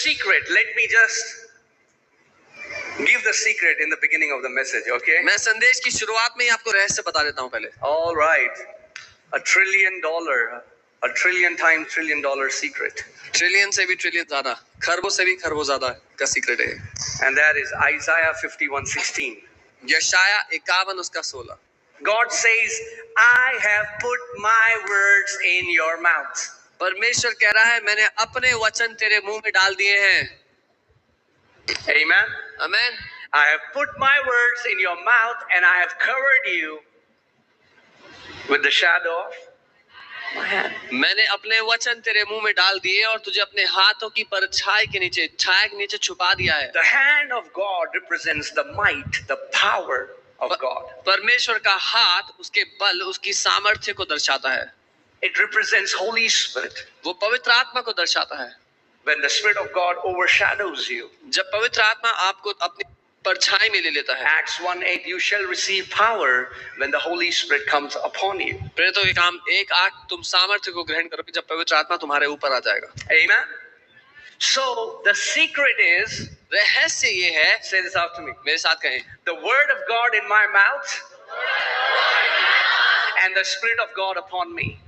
secret. Let me just give the secret in the beginning of the message, okay? मैं संदेश की शुरुआत में ही आपको रहस्य बता देता हूँ पहले. All right. $1 trillion, $1 trillion times $1 trillion secret. Trillion से भी ट्रिलियन ज्यादा, खरबों से भी खरबों ज्यादा का सीक्रेट है. And that is Isaiah 51:16. यशाया 51 उसका 16. God says, I have put my words in your mouth. परमेश्वर कह रहा है मैंने अपने वचन तेरे मुंह में डाल दिए हैं. Amen. Amen. I have put my words in your mouth and I have covered you with the shadow of my hand. मैंने अपने वचन तेरे मुंह में डाल दिए और तुझे अपने हाथों की परछाई के नीचे, छाया के नीचे छुपा दिया है. The hand of God represents the might, the power of God. परमेश्वर का हाथ उसके बल, उसकी सामर्थ्य को दर्शाता है. It represents Holy Spirit. वो पवित्र आत्मा को दर्शाता है. When the Spirit of God overshadows you. जब पवित्र आत्मा आपको अपनी परछाई में ले लेता है. Acts 1:8, you shall receive power when the Holy Spirit comes upon you. प्रेरितों के काम 1:8 तुम सामर्थ्य को ग्रहण करोगे जब पवित्र आत्मा तुम्हारे ऊपर आ जाएगा. Amen. So the secret is, रहस्य ये है, say this after me. मेरे साथ कहें, The word of God in my mouth and the Spirit of God upon me.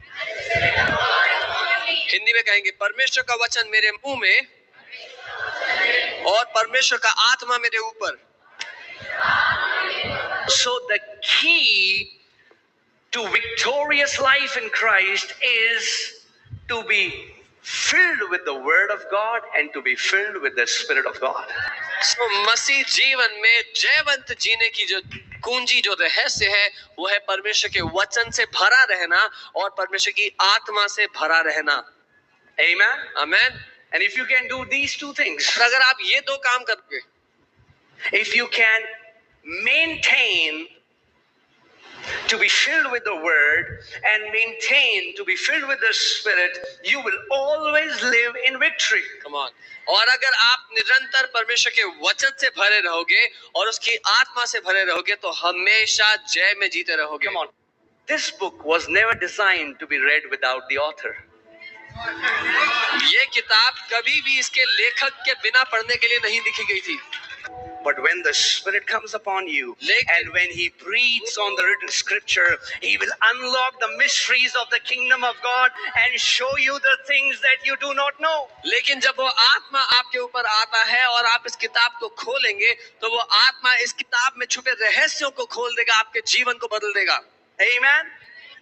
Hindi में कहेंगे परमेश्वर का वचन मेरे मुंह में और परमेश्वर का आत्मा मेरे ऊपर. So the key to victorious life in Christ is to be filled with the word of God and to be filled with the Spirit of God. So मसीह जीवन में जयवंत जीने की जो कुंजी, जो रहस्य है, वो है परमेश्वर के वचन से भरा रहना और परमेश्वर की आत्मा से भरा रहना. Amen. Amen. And if you can do these two things, अगर आप ये दो काम करोगे, if you can maintain to be filled with the word and maintain to be filled with the Spirit, you will always live in victory. Come on. और अगर आप निरंतर परमेश्वर के वचन से भरे रहोगे और उसकी आत्मा से भरे रहोगे तो हमेशा जय में जीते रहोगे. Come on. This book was never designed to be read without the author. ये किताब कभी भी इसके लेखक के बिना पढ़ने के लिए नहीं लिखी गई थी. But when the Spirit comes upon you and when He breathes on the written scripture, He will unlock the mysteries of the kingdom of God and show you the things that you do not know. लेकिन जब वो आत्मा आपके ऊपर आता है और आप इस किताब को खोलेंगे तो वो आत्मा इस किताब में छुपे रहस्यों को खोल देगा, आपके जीवन को बदल देगा. Amen.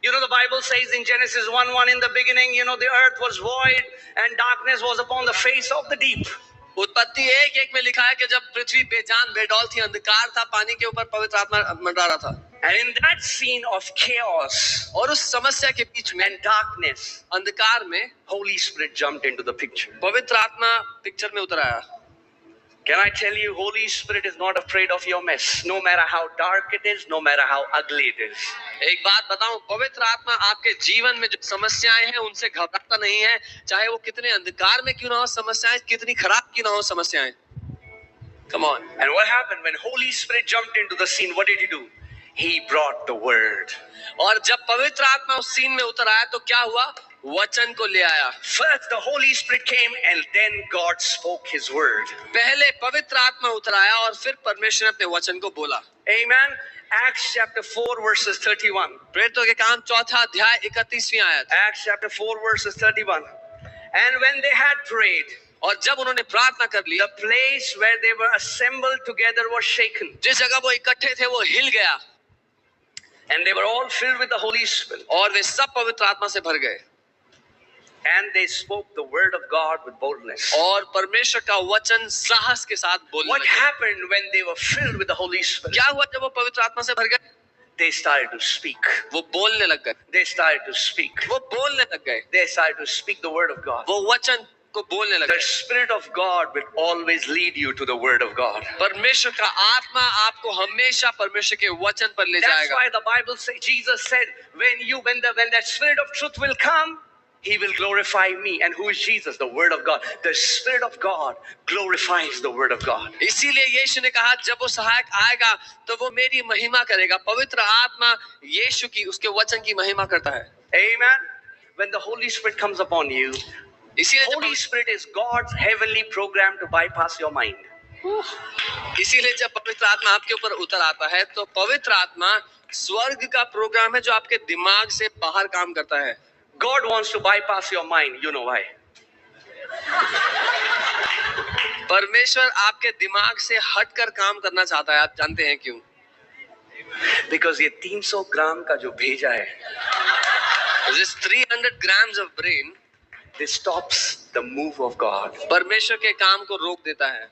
You know, the Bible says in Genesis 1:1, in the beginning, the earth was void and darkness was upon the face of the deep. उत्पत्ति 1:1 में लिखा है कि जब पृथ्वी बेजान बेडौल थी, अंधकार था, पानी के ऊपर पवित्र आत्मा मंडरा रहा था. And in that scene of chaos और उस समस्या के बीच में, and darkness, अंधकार में, Holy Spirit jumped into the picture. पवित्र आत्मा पिक्चर में उतर आया. Can I tell you, Holy Spirit is not afraid of your mess, no matter how dark it is, no matter how ugly it is. एक बात बताऊं, पवित्र आत्मा आपके जीवन में जो समस्याएं हैं उनसे घबराता नहीं है, चाहे वो कितने अंधकार में क्यों ना हो समस्याएं, कितनी खराब क्यों ना हो समस्याएं. Come on. And what happened when Holy Spirit jumped into the scene? What did He do? He brought the word. और जब पवित्र आत्मा उस सीन में उतर आया तो क्या हुआ? वचन को ले आया. First the Holy Spirit came and then God spoke His word. पहले पवित्र आत्मा उतर आया और फिर परमेश्वर ने अपने वचन को बोला. Amen. Acts chapter 4 verses 31. प्रेरितों के काम 4 अध्याय 31वीं आयत. Acts chapter 4 verses 31. And when they had prayed, और जब उन्होंने प्रार्थना कर ली, the place where they were assembled together was shaken. जिस जगह वो इकट्ठे थे वो हिल गया. And they were all filled with the Holy Spirit. और वे सब पवित्र आत्मा से भर गए. And they spoke the word of God with boldness. और परमेश्वर का वचन साहस के साथ बोलने What लगे. happened when they were filled with the Holy Spirit? क्या हुआ जब वो पवित्र आत्मा से भर गए? They started to speak. वो बोलने लग गए. They started to speak. वो बोलने लग गए. They started to speak the word of God. वो वचन को बोलने लग The गए. Spirit of God will always lead you to the word of God. परमेश्वर का आत्मा आपको हमेशा परमेश्वर के वचन पर ले That's जाएगा. why the Bible says, Jesus said, when that Spirit of truth will come, He will glorify me. And who is Jesus? The Word of God. The Spirit of God glorifies the Word of God. इसीलिए यीशु ने कहा जब वो सहायक आएगा तो वो मेरी महिमा करेगा. पवित्र आत्मा यीशु की, उसके वचन की महिमा करता है. Amen. When the Holy Spirit comes upon you, इसीलिए Holy Spirit is God's heavenly program to bypass your mind. इसीलिए जब पवित्र आत्मा आपके ऊपर उतर आता है तो पवित्र आत्मा स्वर्ग का प्रोग्राम है जो आपके दिमाग से बाहर काम करता है। God wants to bypass your mind. You know why? परमेश्वर आपके दिमाग से हटकर काम करना चाहता है। आप जानते हैं क्यों? Because ये 300 ग्राम का जो भेजा है, This 300 grams of brain, this stops the move of God. परमेश्वर के काम को रोक देता है।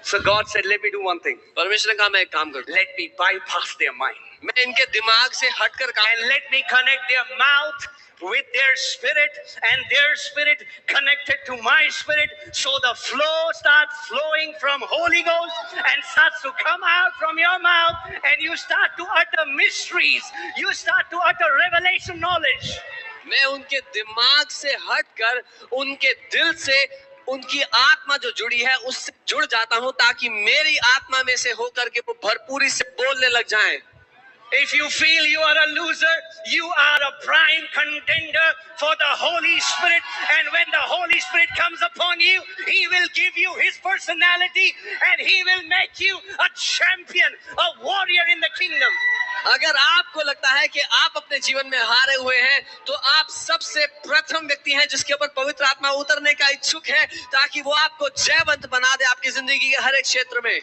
So God said, let me do one thing. परमेश्वर ने कहा मैं एक काम कर दूं। Let me bypass their mind. मैं इनके दिमाग से हटकर काम, And let me connect their mouth with their spirit and their spirit connected to my spirit, so the flow starts flowing from Holy Ghost and starts to come out from your mouth, and you start to utter mysteries, you start to utter revelation knowledge. मैं उनके दिमाग से हटकर उनके दिल से उनकी आत्मा जो जुड़ी है उससे जुड़ जाता हूं ताकि मेरी आत्मा में से होकर के वो भरपूरी से बोलने लग जाएं। If you feel you are a loser, you are a prime contender for the Holy Spirit. And when the Holy Spirit comes upon you, He will give you His personality and He will make you a champion, a warrior in the kingdom. अगर आपको लगता है कि आप अपने जीवन में हारे हुए हैं तो आप सबसे प्रथम व्यक्ति हैं जिसके ऊपर पवित्र आत्मा उतरने का इच्छुक है ताकि वो आपको जयवंत बना दे आपकी जिंदगी के हर एक क्षेत्र में।